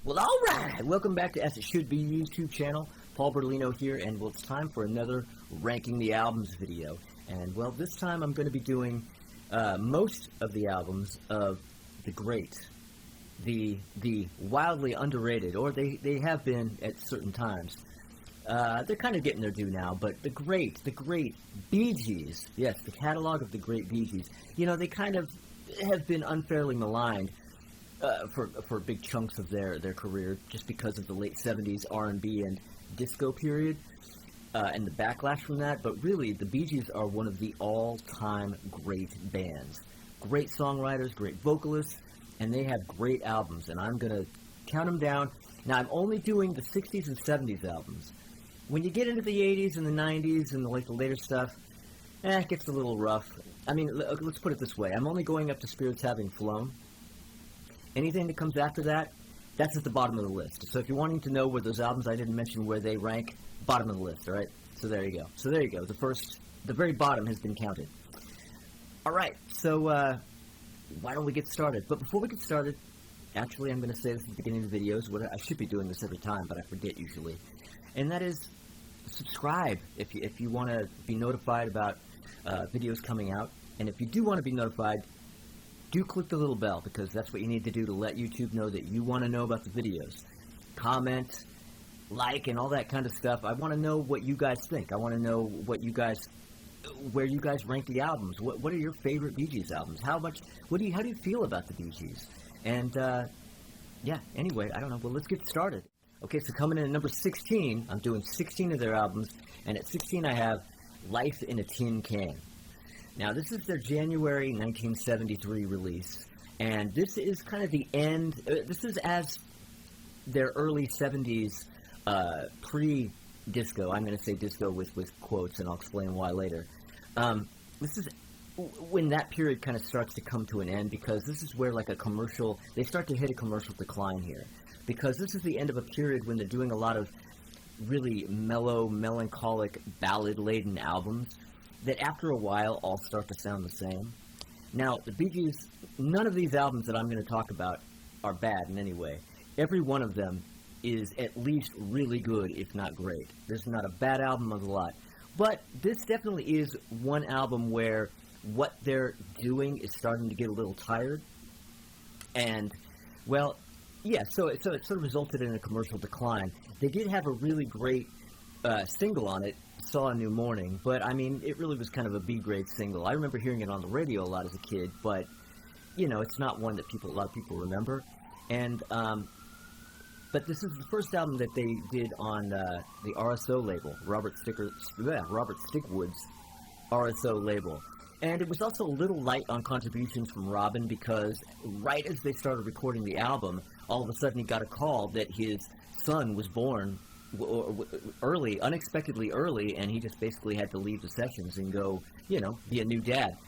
Well, all right. Welcome back to As It Should Be YouTube channel. Paul Bertolino here, and well, it's time for another Ranking the Albums video. And well, this time I'm going to be doing most of the albums of the great, the wildly underrated, or they have been at certain times. They're kind of getting their due now, but the great Bee Gees. Yes, the catalog of the great Bee Gees. You know, they kind of have been unfairly maligned for big chunks of their career, just because of the late 70s R&B and disco period, and the backlash from that. But really, the Bee Gees are one of the all-time great bands. Great songwriters, great vocalists, and they have great albums, and I'm going to count them down. Now, I'm only doing the 60s and 70s albums. When you get into the 80s and the 90s and the later stuff, it gets a little rough. I mean, let's put it this way. I'm only going up to Spirits Having Flown. Anything that comes after that, that's at the bottom of the list. So if you're wanting to know where those albums I didn't mention, where they rank, bottom of the list, all right? So there you go. The very bottom has been counted. All right, so why don't we get started? But before we get started, actually, I'm going to say this at the beginning of the videos. I should be doing this every time, but I forget usually. And that is, subscribe if you want to be notified about videos coming out. And if you do want to be notified, do click the little bell, because that's what you need to do to let YouTube know that you want to know about the videos. Comment, like, and all that kind of stuff. I want to know what you guys think. I want to know where you guys rank the albums. What are your favorite Bee Gees albums? How do you feel about the Bee Gees? And yeah, anyway, I don't know. Well, let's get started. Okay, so coming in at number 16, I'm doing 16 of their albums, and at 16 I have Life in a Tin Can. Now, this is their January 1973 release, and this is kind of the end. This is as their early 70s pre-disco. I'm going to say disco with quotes, and I'll explain why later. This is when that period kind of starts to come to an end, because this is where they start to hit a commercial decline here. Because this is the end of a period when they're doing a lot of really mellow, melancholic, ballad-laden albums that after a while all start to sound the same. Now, the Bee Gees, none of these albums that I'm going to talk about are bad in any way. Every one of them is at least really good, if not great. There's not a bad album of the lot. But this definitely is one album where what they're doing is starting to get a little tired. And, well, yeah, so it sort of resulted in a commercial decline. They did have a really great single on it, Saw a New Morning, but I mean, it really was kind of a B-grade single. I remember hearing it on the radio a lot as a kid, but, you know, it's not one that a lot of people remember. And, but this is the first album that they did on the RSO label, Robert Stickwood's RSO label. And it was also a little light on contributions from Robin, because right as they started recording the album, all of a sudden he got a call that his son was born early, unexpectedly early, and he just basically had to leave the sessions and go, you know, be a new dad.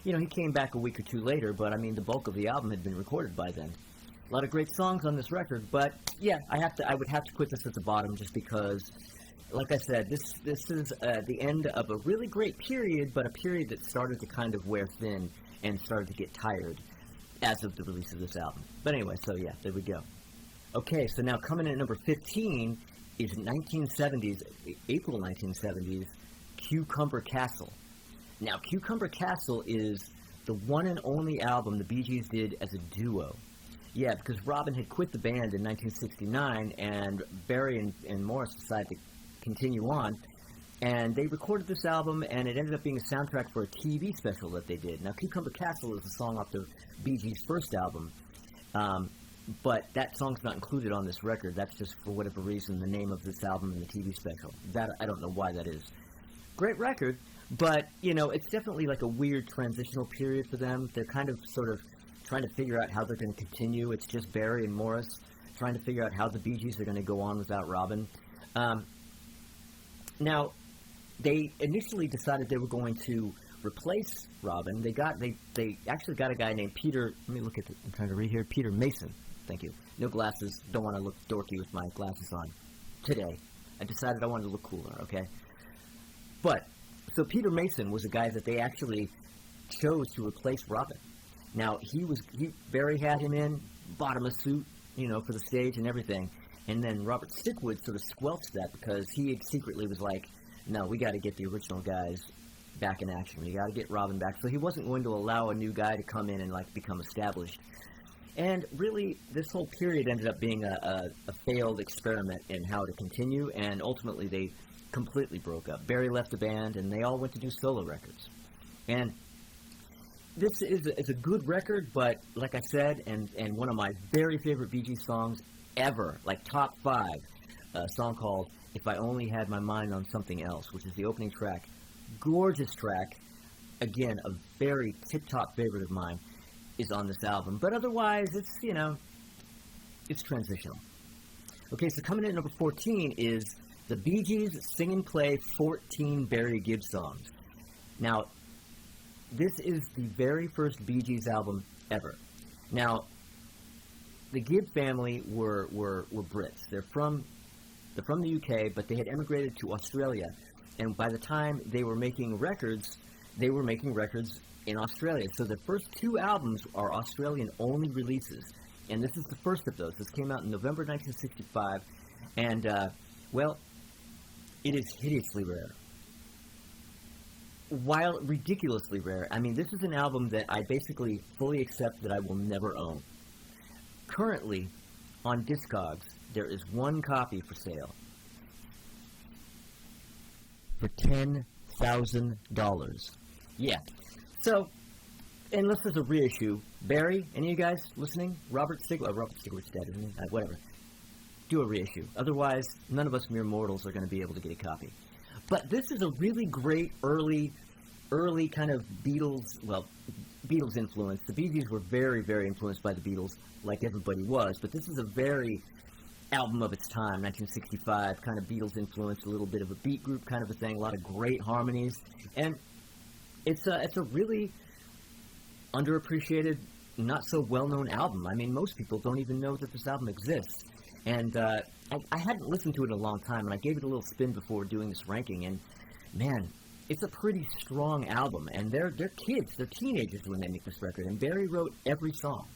You know, he came back a week or two later, but I mean, the bulk of the album had been recorded by then. A lot of great songs on this record, but yeah, I would have to put this at the bottom, just because, like I said, this is the end of a really great period, but a period that started to kind of wear thin and started to get tired as of the release of this album. But anyway, so yeah, there we go. Okay, so now coming in at number 15 is 1970s, April 1970s, Cucumber Castle. Now, Cucumber Castle is the one and only album the Bee Gees did as a duo. Yeah, because Robin had quit the band in 1969, and Barry and Morris decided to continue on, and they recorded this album, and it ended up being a soundtrack for a TV special that they did. Now, Cucumber Castle is a song off the BBs First album, but that song's not included on this record. That's just, for whatever reason, the name of this album in the TV special. That, I don't know why that is. Great record, but, you know, it's definitely like a weird transitional period for them. They're kind of sort of trying to figure out how they're going to continue. It's just Barry and Morris trying to figure out how the Bee Gees are going to go on without Robin. Now, they initially decided they were going to replace Robin. They actually got a guy named Peter. Let me look at I'm trying to read here. Peter Mason. Thank you. No glasses. Don't want to look dorky with my glasses on today. I decided I wanted to look cooler, okay? But, so Peter Mason was a guy that they actually chose to replace Robin. Now, Barry had him in, bought him a suit, for the stage and everything. And then Robert Stickwood sort of squelched that because he secretly was like, no, we got to get the original guys back in action. We got to get Robin back. So he wasn't going to allow a new guy to come in and like become established. And really, this whole period ended up being a failed experiment in how to continue, and ultimately they completely broke up. Barry left the band, and they all went to do solo records. And this is a good record, but like I said, and one of my very favorite Bee Gees songs ever, like top 5, a song called If I Only Had My Mind on Something Else, which is the opening track. Gorgeous track. Again, a very tip-top favorite of mine is on this album. But otherwise, it's, it's transitional. Okay, so coming in at number 14 is the Bee Gees Sing and Play 14 Barry Gibb songs. Now, this is the very first Bee Gees album ever. Now, the Gibb family were Brits. They're from the UK, but they had emigrated to Australia. And by the time they were making records in Australia. So the first 2 albums are Australian-only releases. And this is the first of those. This came out in November 1965. And, it is hideously rare. While ridiculously rare, I mean, this is an album that I basically fully accept that I will never own. Currently, on Discogs, there is 1 copy for sale for $10,000. Yeah. So, unless there's a reissue, Barry, any of you guys listening? Robert Stigler's dead, isn't he? Whatever. Do a reissue. Otherwise, none of us mere mortals are going to be able to get a copy. But this is a really great early kind of Beatles influence. The Bee Gees were very, very influenced by the Beatles, like everybody was, but this is a very album of its time, 1965, kind of Beatles influence, a little bit of a beat group kind of a thing, a lot of great harmonies, and it's a really underappreciated, not so well-known album. I mean, most people don't even know that this album exists. And I hadn't listened to it in a long time, and I gave it a little spin before doing this ranking, and man, it's a pretty strong album. And they're kids, they're teenagers when they make this record, and Barry wrote every song.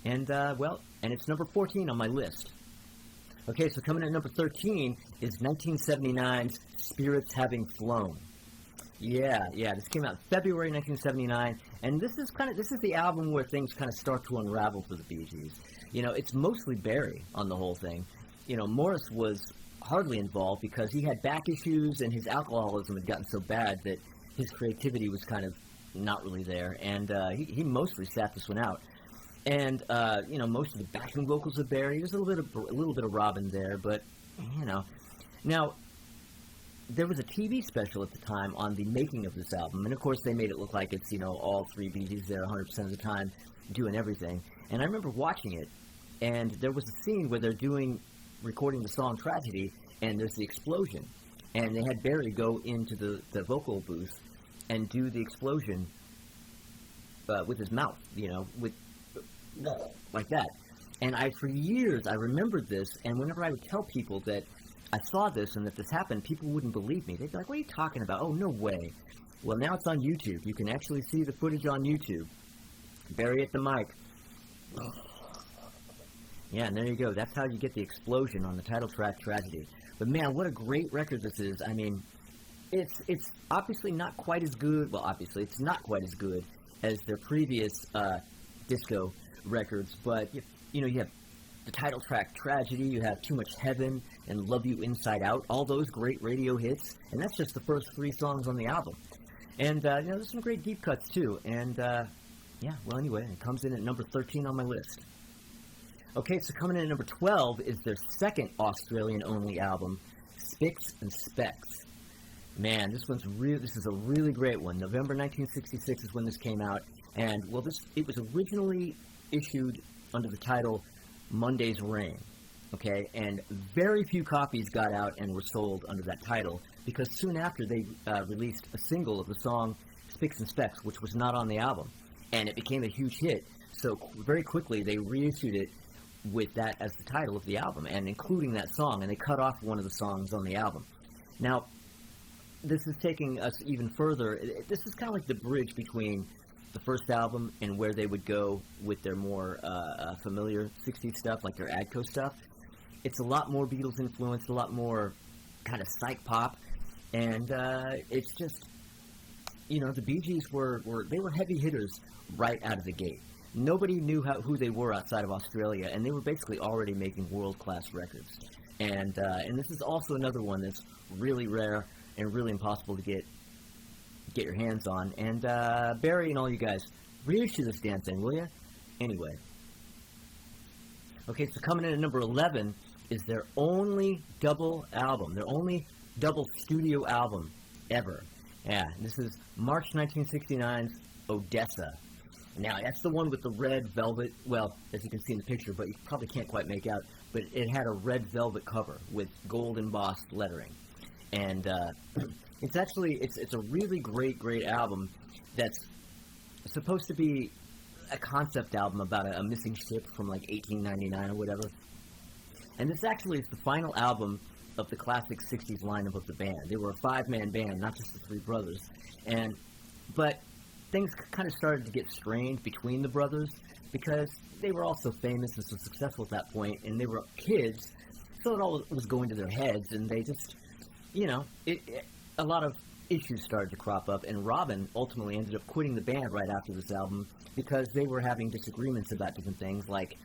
And, and it's number 14 on my list. Okay, so coming in at number 13 is 1979's Spirits Having Flown. Yeah, this came out February 1979, and this is the album where things kind of start to unravel for the Bee Gees. It's mostly Barry on the whole thing. Morris was hardly involved because he had back issues and his alcoholism had gotten so bad that his creativity was kind of not really there, and he mostly sat this one out. And most of the backing vocals of Barry, there's a little bit of Robin there, but now there was a TV special at the time on the making of this album, and of course they made it look like it's all 3 Bee Gees there 100% of the time doing everything. And I remember watching it, and there was a scene where they're recording the song Tragedy, and there's the explosion, and they had Barry go into the vocal booth and do the explosion with his mouth, with like that. And for years I remembered this, and whenever I would tell people that I saw this and that this happened, people wouldn't believe me. They'd be like, what are you talking about? Oh, no way. Well, now it's on YouTube. You can actually see the footage on YouTube. Barry at the mic. Yeah, and there you go. That's how you get the explosion on the title track, Tragedy. But man, what a great record this is. I mean, it's obviously not quite as good. Well, obviously, it's not quite as good as their previous disco records. But, you have the title track, Tragedy. You have Too Much Heaven and Love You Inside Out. All those great radio hits. And that's just the first 3 songs on the album. And, there's some great deep cuts, too. And, anyway, it comes in at number 13 on my list. Okay, so coming in at number 12 is their second Australian-only album, Spicks and Specks. Man, this is a really great one. November 1966 is when this came out, and it was originally issued under the title Monday's Rain. Okay, and very few copies got out and were sold under that title because soon after they released a single of the song Spicks and Specks, which was not on the album, and it became a huge hit. So very quickly they reissued it with that as the title of the album and including that song, and they cut off one of the songs on the album. Now, this is taking us even further. This is kind of like the bridge between the first album and where they would go with their more familiar 60s stuff, like their Adco stuff. It's a lot more Beatles influenced, a lot more kind of psych pop, and it's just, you know, the Bee Gees were heavy hitters right out of the gate. Nobody knew who they were outside of Australia, and they were basically already making world-class records. And this is also another one that's really rare and really impossible to get your hands on. And Barry and all you guys, reissue this damn thing, will you? Anyway. Okay, so coming in at number 11 is their only double album, their only double studio album ever. Yeah, this is March 1969's Odessa. Now, that's the one with the red velvet, well, as you can see in the picture, but you probably can't quite make out, but it had a red velvet cover with gold embossed lettering. And it's actually, it's a really great album that's supposed to be a concept album about a missing ship from like 1899 or whatever. And this actually is the final album of the classic 60s lineup of the band. They were a five-man band, not just the three brothers. But things kind of started to get strained between the brothers because they were all so famous and so successful at that point, and they were kids, so it all was going to their heads, and they just, you know, a lot of issues started to crop up, and Robin ultimately ended up quitting the band right after this album because they were having disagreements about different things, like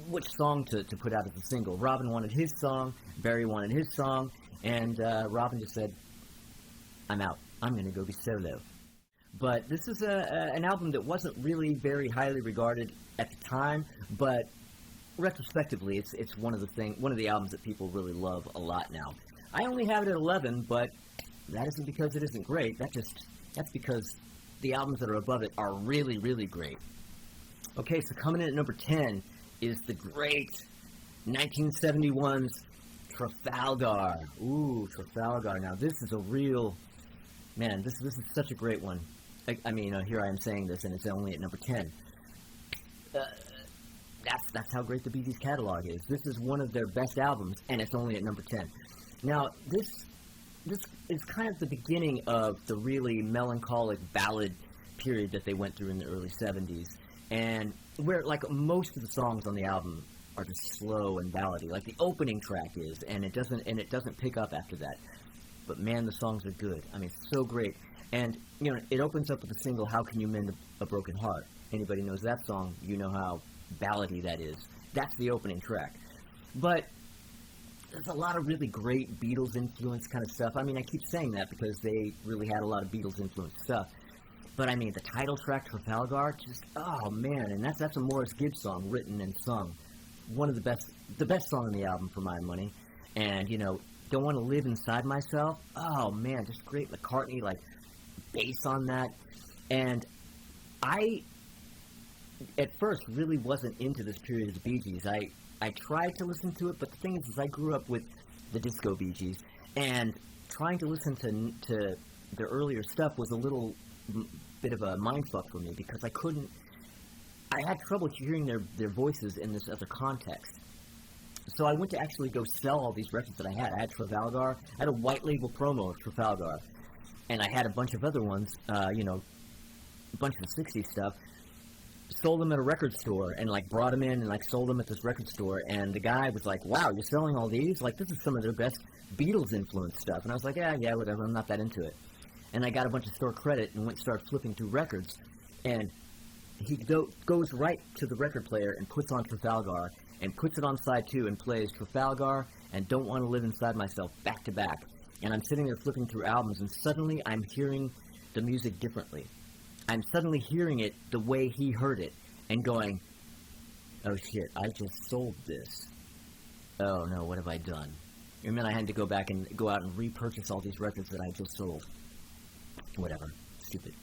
which song to put out as a single. Robin wanted his song, Barry wanted his song, and Robin just said, I'm out. I'm going to go be solo. But this is an album that wasn't really very highly regarded at the time, but retrospectively, it's one of the albums that people really love a lot now. I only have it at 11, but that isn't because it isn't great. That's because the albums that are above it are really, really great. Okay, so coming in at number 10 is the great 1971's Trafalgar. Ooh, Trafalgar. Now, this is a real... Man, this is such a great one. I mean, here I am saying this, and it's only at number 10. That's how great the Bee Gees catalog is. This is one of their best albums, and it's only at number 10. Now, this is kind of the beginning of the really melancholic ballad period that they went through in the early 70s, and where, like, most of the songs on the album are just slow and ballady, like the opening track is, and it doesn't pick up after that. But man, the songs are good. I mean, so great. And, you know, it opens up with the single, How Can You Mend a Broken Heart? Anybody knows that song, you know how ballady that is. That's the opening track. But there's a lot of really great Beatles-influenced kind of stuff. I mean, I keep saying that because they really had a lot of Beatles-influenced stuff. But, I mean, the title track, Trafalgar, just, oh, man. And that's a Morris Gibb song, written and sung. One of the best song on the album, for my money. And, you know, Don't Want to Live Inside Myself. Oh, man, just great McCartney, like, bass on that. And I, at first, really wasn't into this period of the Bee Gees. I tried to listen to it, but the thing is I grew up with the disco Bee Gees, and trying to listen to their earlier stuff was a little bit of a mindfuck for me, because I had trouble hearing their voices in this other context. So I went to actually go sell all these records that I had. I had Trafalgar. I had a white label promo of Trafalgar. And I had a bunch of other ones, you know, a bunch of the 60s stuff. Sold them at a record store and, like, brought them in and, like, sold them at this record store. And the guy was like, wow, you're selling all these? Like, this is some of their best Beatles-influenced stuff. And I was like, yeah, whatever. I'm not that into it. And I got a bunch of store credit and started flipping through records. And he goes right to the record player and puts on Trafalgar and puts it on side 2 and plays Trafalgar and Don't Want to Live Inside Myself back to back. And I'm sitting there flipping through albums, and suddenly I'm hearing the music differently. I'm suddenly hearing it the way he heard it and going, oh shit, I just sold this. Oh no, what have I done? And then I had to go back and go out and repurchase all these records that I just sold. Whatever. Stupid.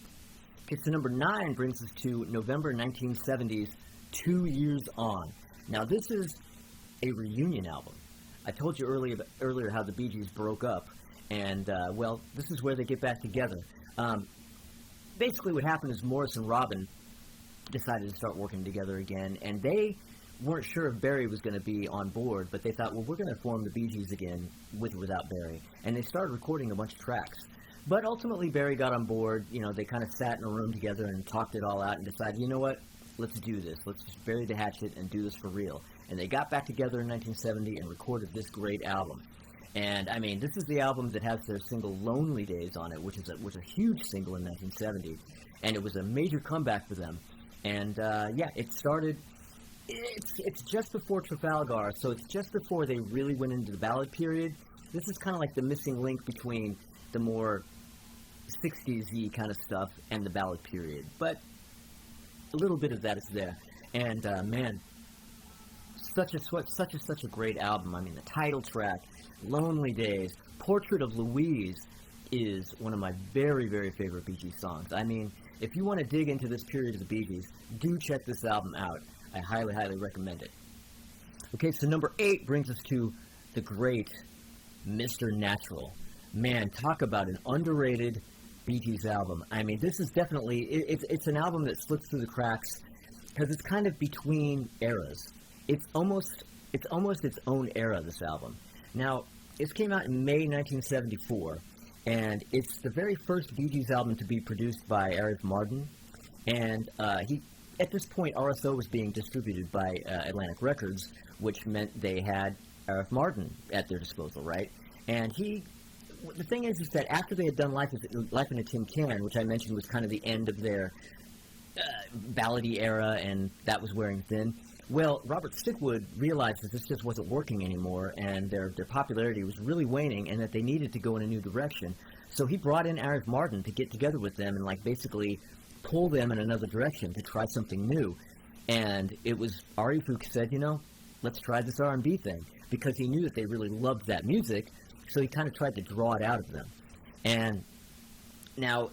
Okay, so number 9 brings us to November 1970's 2 Years On. Now, this is a reunion album. I told you earlier how the Bee Gees broke up, and, well, this is where they get back together. Basically what happened is Morris and Robin decided to start working together again, and they weren't sure if Barry was going to be on board, but they thought, well, we're going to form the Bee Gees again with or without Barry. And they started recording a bunch of tracks. But ultimately, Barry got on board. You know, they kind of sat in a room together and talked it all out and decided, you know what, let's do this. Let's just bury the hatchet and do this for real. And they got back together in 1970 and recorded this great album. And, I mean, this is the album that has their single Lonely Days on it, which was a huge single in 1970. And it was a major comeback for them. And, yeah, it started... It's just before Trafalgar, so it's just before they really went into the ballad period. This is kind of like the missing link between the more 60s-y kind of stuff and the ballad period. But a little bit of that is there. And, man, such a great album. I mean, the title track, Lonely Days, Portrait of Louise is one of my very, very favorite Bee Gees songs. I mean, if you want to dig into this period of the Bee Gees, do check this album out. I highly, highly recommend it. Okay, so number 8 brings us to the great Mr. Natural. Man, talk about an underrated Bee Gees album. I mean, this is definitely, it's an album that slips through the cracks because it's kind of between eras. It's almost its own era, this album. Now, it came out in May 1974, and it's the very first Bee Gees album to be produced by Arif Mardin, and at this point, RSO was being distributed by Atlantic Records, which meant they had Arif Mardin at their disposal, right? And the thing is that after they had done Life in a Tin Can, which I mentioned was kind of the end of their ballady era, and that was wearing thin, well, Robert Stickwood realized that this just wasn't working anymore, and their popularity was really waning, and that they needed to go in a new direction. So he brought in Arif Mardin to get together with them and, like, basically pull them in another direction to try something new. And it was Arif who said, you know, let's try this R&B thing, because he knew that they really loved that music, so he kind of tried to draw it out of them. And now,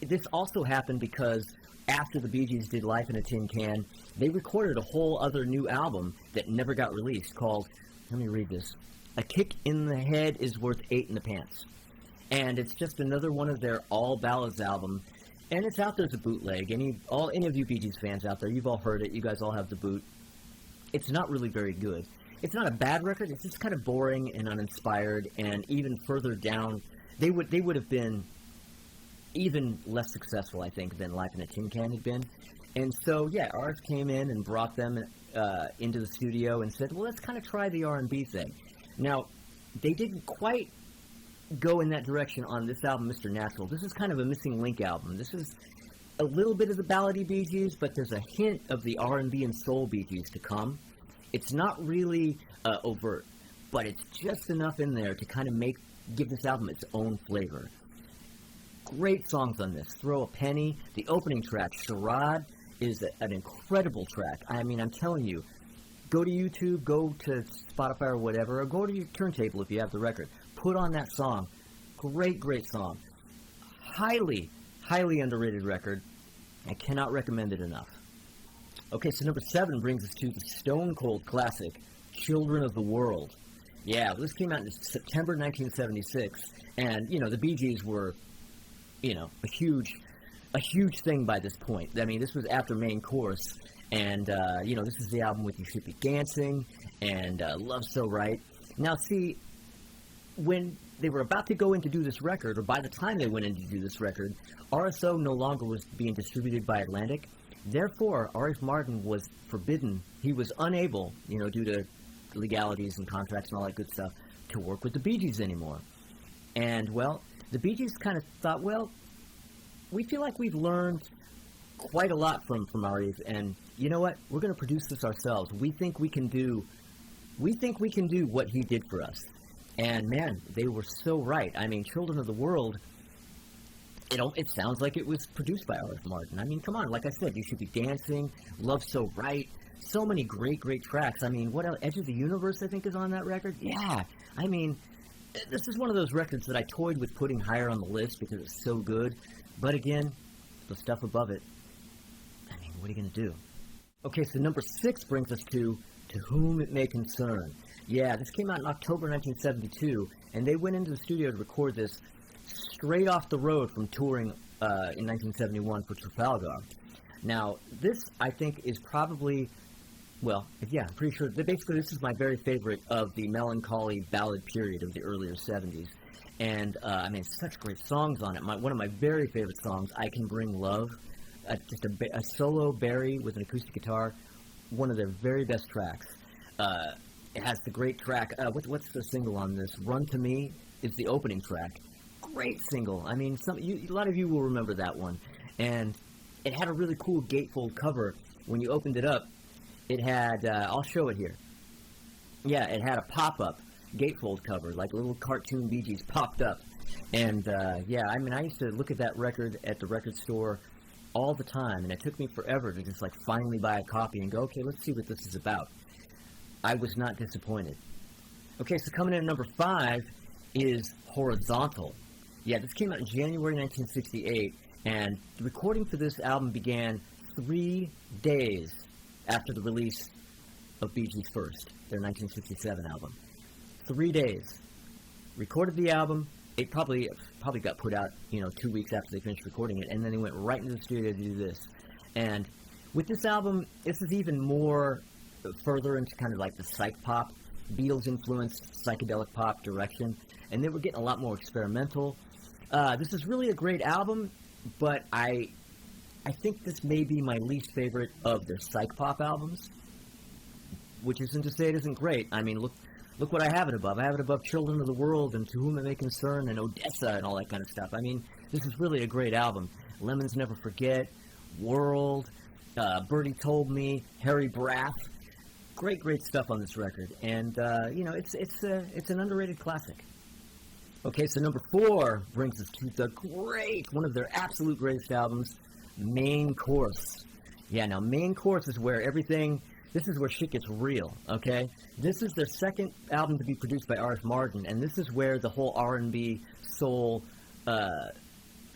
this also happened because after the Bee Gees did Life in a Tin Can, they recorded a whole other new album that never got released called, let me read this, A Kick in the Head is Worth 8 in the Pants. And it's just another one of their all ballads albums. And it's out there as a bootleg. Any of you Bee Gees fans out there, you've all heard it. You guys all have the boot. It's not really very good. It's not a bad record. It's just kind of boring and uninspired. And even further down, they would have been even less successful, I think, than Life in a Tin Can had been. And so, yeah, Arif came in and brought them into the studio and said, well, let's kind of try the R&B thing. Now, they didn't quite go in that direction on this album, Mr. Natural. This is kind of a missing link album. This is a little bit of the ballady Bee Gees, but there's a hint of the R&B and soul Bee Gees to come. It's not really overt, but it's just enough in there to kind of give this album its own flavor. Great songs on this. Throw a Penny, the opening track, Charade, is an incredible track. I mean, I'm telling you, go to YouTube, go to Spotify or whatever, or go to your turntable if you have the record. Put on that song. Great, great song. Highly, highly underrated record. I cannot recommend it enough. Okay, so number 7 brings us to the stone cold classic, Children of the World. Yeah, this came out in September 1976, and, you know, the Bee Gees were, you know, a huge thing by this point. I mean, this was after Main Course, and, you know, this is the album with You Should Be Dancing, and Love So Right. Now, see, when they were about to go in to do this record, or by the time they went in to do this record, RSO no longer was being distributed by Atlantic. Therefore, Arif Mardin was forbidden. He was unable, you know, due to legalities and contracts and all that good stuff, to work with the Bee Gees anymore. And, well, the Bee Gees kind of thought, well, we feel like we've learned quite a lot from Arif, and you know what? We're going to produce this ourselves. We think we can do what he did for us. And man, they were so right. I mean, Children of the World, it sounds like it was produced by Arif Mardin. I mean, come on, like I said, You Should Be Dancing, Love So Right, so many great, great tracks. I mean, what else? Edge of the Universe, I think, is on that record. Yeah, I mean, this is one of those records that I toyed with putting higher on the list because it's so good. But again, the stuff above it, I mean, what are you going to do? Okay, so number 6 brings us to Whom It May Concern. Yeah, this came out in October 1972, and they went into the studio to record this straight off the road from touring in 1971 for Trafalgar. Now, this, I think, is probably, well, yeah, I'm pretty sure, that basically this is my very favorite of the melancholy ballad period of the earlier 70s. And, I mean, such great songs on it. One of my very favorite songs, I Can Bring Love, just a solo Barry with an acoustic guitar, one of their very best tracks. It has the great track, what's the single on this? Run to Me is the opening track. Great single. I mean, a lot of you will remember that one. And it had a really cool gatefold cover. When you opened it up, it had, I'll show it here. Yeah, it had a pop-up gatefold cover, like a little cartoon Bee Gees popped up. And, yeah, I mean, I used to look at that record at the record store all the time, and it took me forever to just, like, finally buy a copy and go, okay, let's see what this is about. I was not disappointed. Okay, so coming in at number 5 is Horizontal. Yeah, this came out in January 1968, and the recording for this album began 3 days after the release of BBs First, their 1967 album. 3 days. Recorded the album. It probably got put out, 2 weeks after they finished recording it, and then they went right into the studio to do this. And with this album, this is even more further into kind of like the psych pop, Beatles-influenced psychedelic pop direction, and they were getting a lot more experimental. This is really a great album, but I think this may be my least favorite of their psych pop albums, which isn't to say it isn't great. I mean, look what I have it above. I have it above Children of the World and To Whom It May Concern and Odessa and all that kind of stuff. I mean, this is really a great album. Lemons Never Forget, World, Birdie Told Me, Harry Braff. Great stuff on this record. And, it's an underrated classic. Okay, so number 4 brings us to one of their absolute greatest albums, Main Course. Yeah, now Main Course is where this is where shit gets real, okay? This is their second album to be produced by R.F. Martin, and this is where the whole R&B soul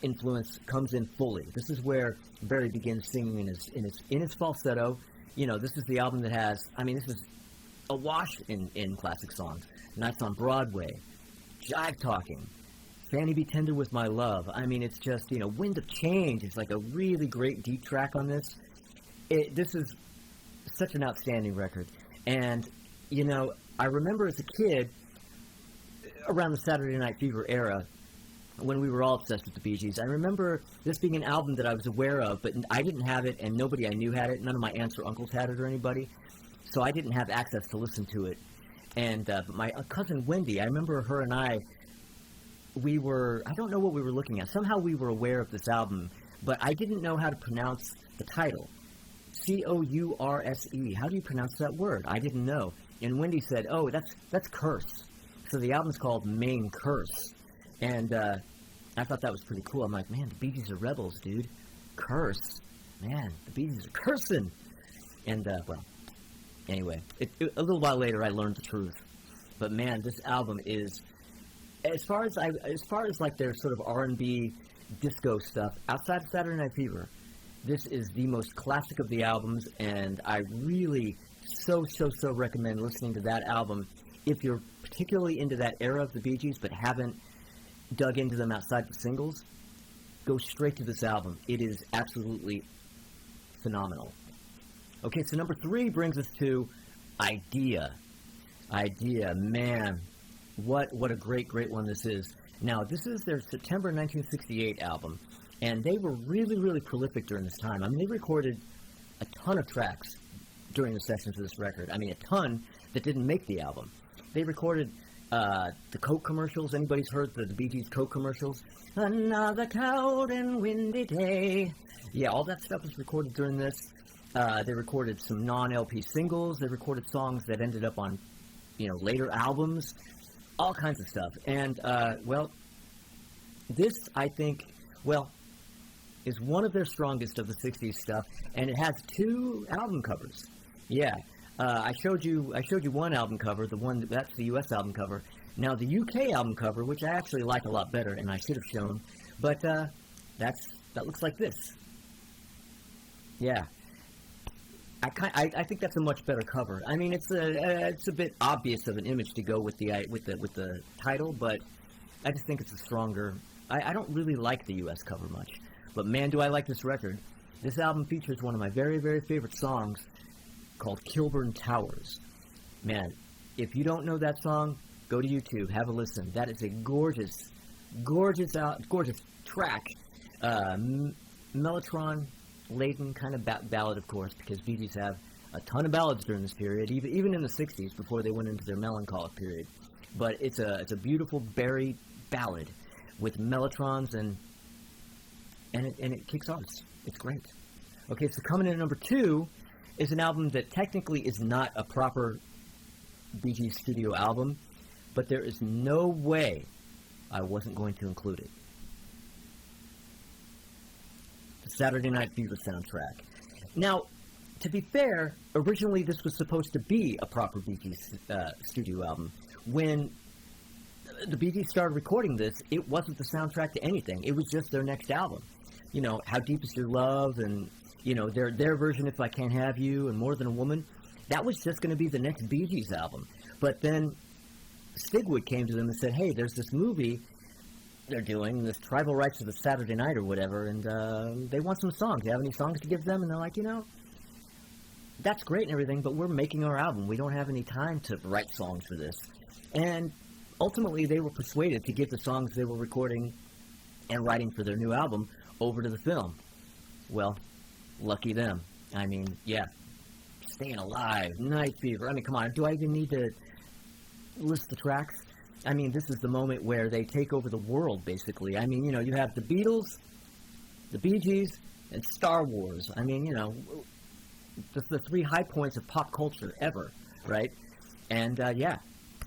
influence comes in fully. This is where Barry begins singing in his falsetto. This is the album that has, this is awash in classic songs. Nights on Broadway, Jive Talking, Fanny Be Tender With My Love. It's just, Wind of Change is like a really great deep track on this. This is such an outstanding record. And, I remember as a kid, around the Saturday Night Fever era, when we were all obsessed with the Bee Gees, I remember this being an album that I was aware of, but I didn't have it, and nobody I knew had it. None of my aunts or uncles had it or anybody. So I didn't have access to listen to it. And but my cousin Wendy, I remember her and I don't know what we were looking at. Somehow we were aware of this album, but I didn't know how to pronounce the title. Course. How do you pronounce that word? I didn't know. And Wendy said, oh, that's Curse. So the album's called Main Curse. And I thought that was pretty cool. I'm like, man, the Bee Gees are rebels, dude. Curse. Man, the Bee Gees are cursing. And, anyway, a little while later I learned the truth. But, man, this album is, as far as like their sort of R&B disco stuff, outside of Saturday Night Fever, this is the most classic of the albums, and I really so recommend listening to that album if you're particularly into that era of the Bee Gees but haven't dug into them outside the singles. Go straight to this album. It is absolutely phenomenal. Okay, so number 3 brings us to Idea. Idea, man, what a great one this is. Now, this is their September 1968 album. And they were really prolific during this time. They recorded a ton of tracks during the sessions of this record. A ton that didn't make the album. They recorded the Coke commercials. Anybody's heard the Bee Gees Coke commercials? Another cold and windy day. Yeah, all that stuff was recorded during this. They recorded some non-LP singles. They recorded songs that ended up on, later albums. All kinds of stuff. And, this, I think, is one of their strongest of the 60s stuff, and it has 2 album covers. Yeah, I showed you one album cover, that's the U.S. album cover. Now the UK album cover, which I actually like a lot better, and I should have shown, but that looks like this. Yeah, I think that's a much better cover. It's a bit obvious of an image to go with the title, but I just think it's a stronger. I don't really like the U.S. cover much. But man, do I like this record. This album features one of my very favorite songs called Kilburn Towers. Man, if you don't know that song, Go to YouTube, have a listen. That is a gorgeous, gorgeous track. Mellotron-laden kind of ballad, of course, because Bee Gees have a ton of ballads during this period, even in the 60s, before they went into their melancholic period. But it's a beautiful Barry ballad with mellotrons, and it kicks off. It's great. Okay, so coming in at number 2 is an album that technically is not a proper Bee Gees studio album, but there is no way I wasn't going to include it. The Saturday Night Fever soundtrack. Now, to be fair, originally this was supposed to be a proper Bee Gees studio album. When the Bee Gees started recording this, it wasn't the soundtrack to anything. It was just their next album. You know, How Deep Is Your Love, and, you know, their version, If I Can't Have You, and More Than a Woman. That was just going to be the next Bee Gees album. But then Stigwood came to them and said, hey, there's this movie they're doing, this Tribal Rights of the Saturday Night or whatever, and they want some songs. Do you have any songs to give them? And they're like, you know, that's great and everything, but we're making our album. We don't have any time to write songs for this. And ultimately, they were persuaded to give the songs they were recording and writing for their new album over to the film. Well, lucky them. I mean, yeah. Staying Alive, Night Fever. I mean, come on. Do I even need to list the tracks? I mean, this is the moment where they take over the world, basically. I mean, you know, you have the Beatles, the Bee Gees, and Star Wars. I mean, you know, the 3 high points of pop culture ever, right? And, yeah,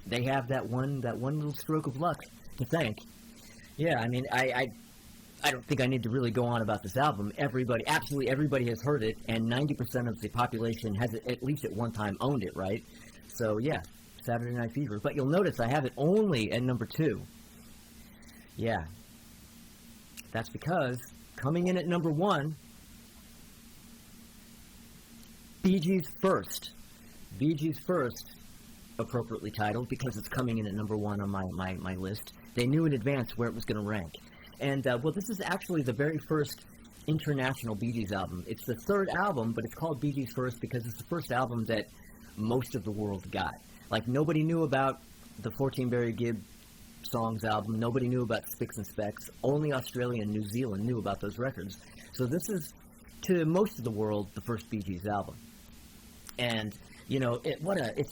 they have that one little stroke of luck to thank. Yeah, I mean, I don't think I need to really go on about this album. Absolutely everybody has heard it, and 90% of the population has at least at one time owned it, right? So, yeah, Saturday Night Fever. But you'll notice I have it only at number 2. Yeah. That's because, coming in at number 1, Bee Gees First. Bee Gees First, appropriately titled, because it's coming in at number 1 on my list. They knew in advance where it was going to rank. And, well, this is actually the very first international Bee Gees album. It's the 3rd album, but it's called Bee Gees First because it's the first album that most of the world got. Like, nobody knew about the 14 Barry Gibb songs album. Nobody knew about Spicks and Specks. Only Australia and New Zealand knew about those records. So this is, to most of the world, the first Bee Gees album. And, you know, it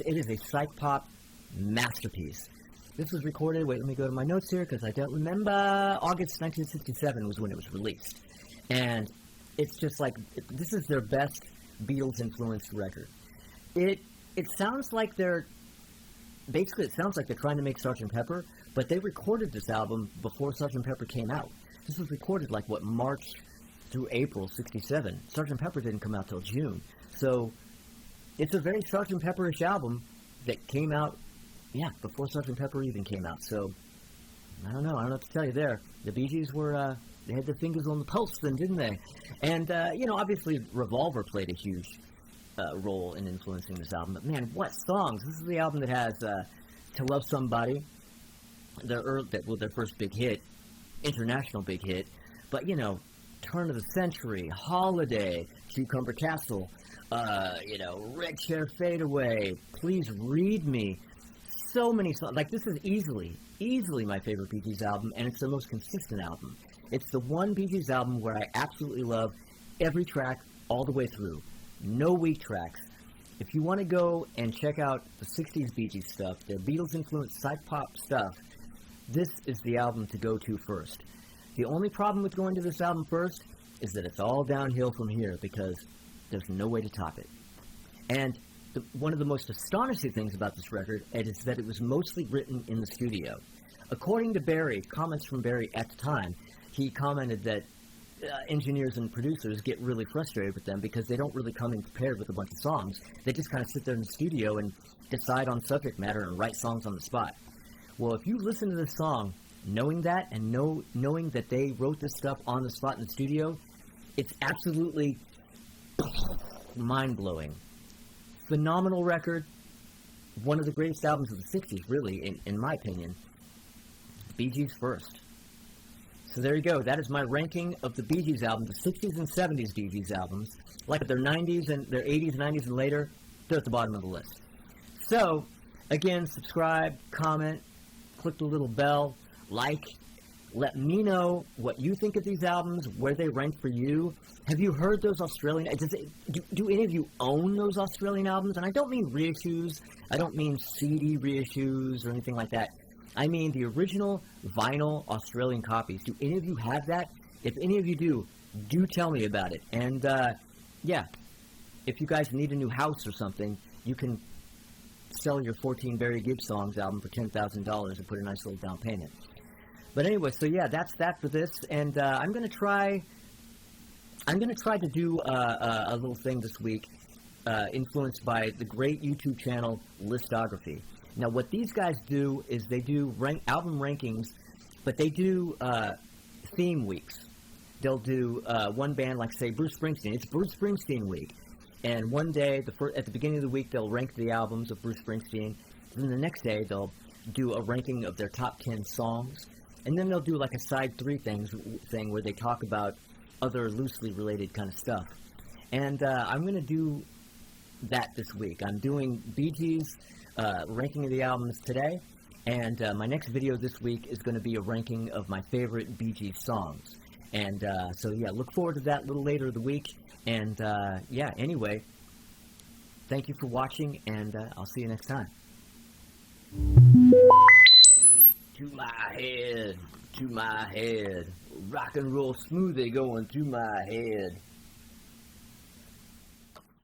is a psych pop masterpiece. This was recorded, wait, let me go to my notes here, because I don't remember, August 1967 was when it was released. And it's just like, this is their best Beatles-influenced record. It sounds like it sounds like they're trying to make Sgt. Pepper, but they recorded this album before Sgt. Pepper came out. This was recorded like, March through April 67. Sgt. Pepper didn't come out till June. So, it's a very Sgt. Pepper-ish album that came out, yeah, before Sgt. Pepper even came out. So, I don't know what to tell you there. The Bee Gees were, they had their fingers on the pulse then, didn't they? And, you know, obviously Revolver played a huge role in influencing this album. But, man, what songs? This is the album that has To Love Somebody, their first big hit, international big hit. But, you know, Turn of the Century, Holiday, Cucumber Castle, you know, Red Chair Fade Away, Please Read Me. So many songs. Like, this is easily my favorite Bee Gees album, and it's the most consistent album. It's the one Bee Gees album where I absolutely love every track all the way through. No weak tracks. If you want to go and check out the 60s Bee Gees stuff, their Beatles-influenced psych pop stuff, this is the album to go to first. The only problem with going to this album first is that it's all downhill from here because there's no way to top it. And one of the most astonishing things about this record is that it was mostly written in the studio. According to Barry, comments from Barry at the time, he commented that engineers and producers get really frustrated with them because they don't really come in prepared with a bunch of songs. They just kind of sit there in the studio and decide on subject matter and write songs on the spot. Well, if you listen to this song, knowing that and knowing that they wrote this stuff on the spot in the studio, it's absolutely mind-blowing. Phenomenal record. One of the greatest albums of the 60s, really, in my opinion. Bee Gees First. So there you go. That is my ranking of the Bee Gees album, the 60s and 70s Bee Gees albums. Like their 90s and their 80s, 90s, and later, they're at the bottom of the list. So, Again, subscribe, comment, click the little bell, like. Let me know what you think of these albums, where they rank for you. Have you heard those Australian... Do any of you own those Australian albums? And I don't mean reissues. I don't mean CD reissues or anything like that. I mean the original vinyl Australian copies. Do any of you have that? If any of you do tell me about it. And, yeah, if you guys need a new house or something, you can sell your 14 Barry Gibb Songs album for $10,000 and put a nice little down payment. But anyway, so yeah, that's that for this, and I'm gonna try to do a little thing this week, influenced by the great YouTube channel Listography. Now, what these guys do is they do album rankings, but they do theme weeks. They'll do one band, like say Bruce Springsteen. It's Bruce Springsteen week, and one day, at the beginning of the week, they'll rank the albums of Bruce Springsteen. And then the next day, they'll do a ranking of their top 10 songs. And then they'll do like a side three thing where they talk about other loosely related kind of stuff. And I'm going to do that this week. I'm doing BG's ranking of the albums today. And my next video this week is going to be a ranking of my favorite BG songs. And so, yeah, look forward to that a little later in the week. And, yeah, anyway, thank you for watching, and I'll see you next time. To my head, rock and roll smoothie going to my head.